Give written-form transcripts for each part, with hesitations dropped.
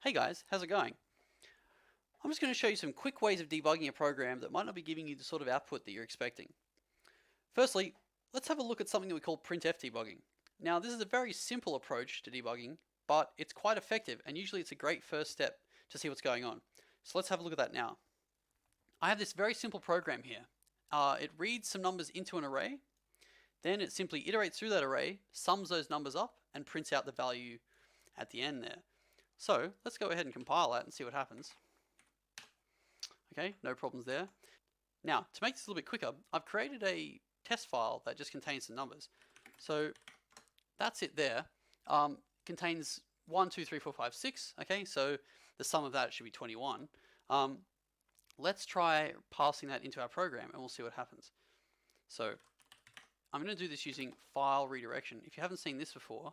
Hey guys, how's it going? I'm just going to show you some quick ways of debugging a program that might not be giving you the sort of output that you're expecting. Firstly, let's have a look at something that we call printf debugging. Now, this is a very simple approach to debugging, but it's quite effective, and usually it's a great first step to see what's going on. So let's have a look at that now. I have this very simple program here. It reads some numbers into an array, then it simply iterates through that array, sums those numbers up, and prints out the value at the end there. So let's go ahead and compile that and see what happens. Okay, no problems there. Now, to make this a little bit quicker, I've created a test file that just contains some numbers. So that's it there. Contains 1, 2, 3, 4, 5, 6. Okay, so the sum of that should be 21. Let's try passing that into our program and we'll see what happens. So I'm going to do this using file redirection. If you haven't seen this before,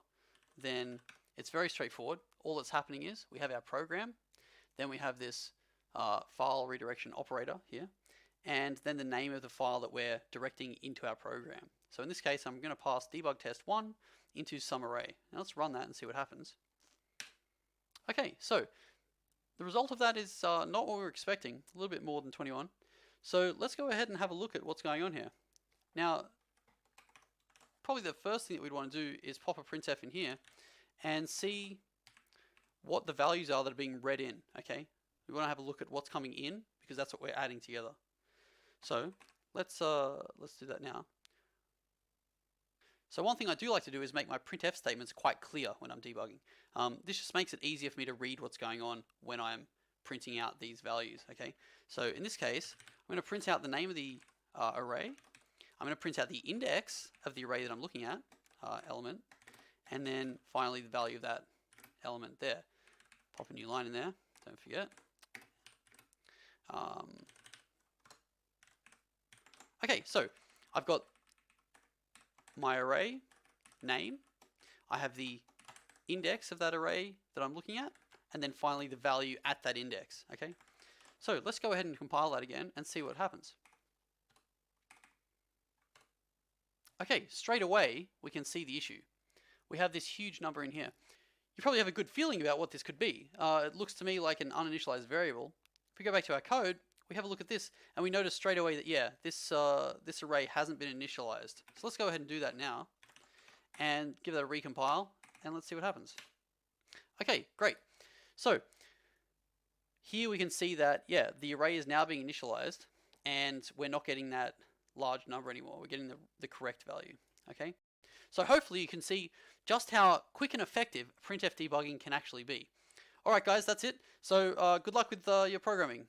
then it's very straightforward. All that's happening is we have our program, then we have this file redirection operator here, and then the name of the file that we're directing into our program. So in this case, I'm going to pass debug test1 into some array. Now let's run that and see what happens. Okay, so the result of that is not what we were expecting, a little bit more than 21. So let's go ahead and have a look at what's going on here. Now, probably the first thing that we'd want to do is pop a printf in here and see what the values are that are being read in. Okay, we want to have a look at what's coming in because that's what we're adding together. So let's do that now. So one thing I do like to do is make my printf statements quite clear when I'm debugging. This just makes it easier for me to read what's going on when I'm printing out these values. Okay, so in this case, I'm going to print out the name of the array. I'm going to print out the index of the array that I'm looking at, element, and then finally the value of that element there. Pop a new line in there, don't forget. Okay, so I've got my array name, I have the index of that array that I'm looking at, and then finally the value at that index. Okay, so let's go ahead and compile that again and see what happens. Okay, straight away we can see the issue. We have this huge number in here. You probably have a good feeling about what this could be. It looks to me like an uninitialized variable. If we go back to our code, we have a look at this, and we notice straight away that, yeah, this array hasn't been initialized. So let's go ahead and do that now, and give that a recompile, and let's see what happens. Okay, great. So here we can see that, yeah, the array is now being initialized, and we're not getting that large number anymore. We're getting the correct value. Okay, so hopefully you can see just how quick and effective printf debugging can actually be. All right, guys, that's it. So good luck with your programming.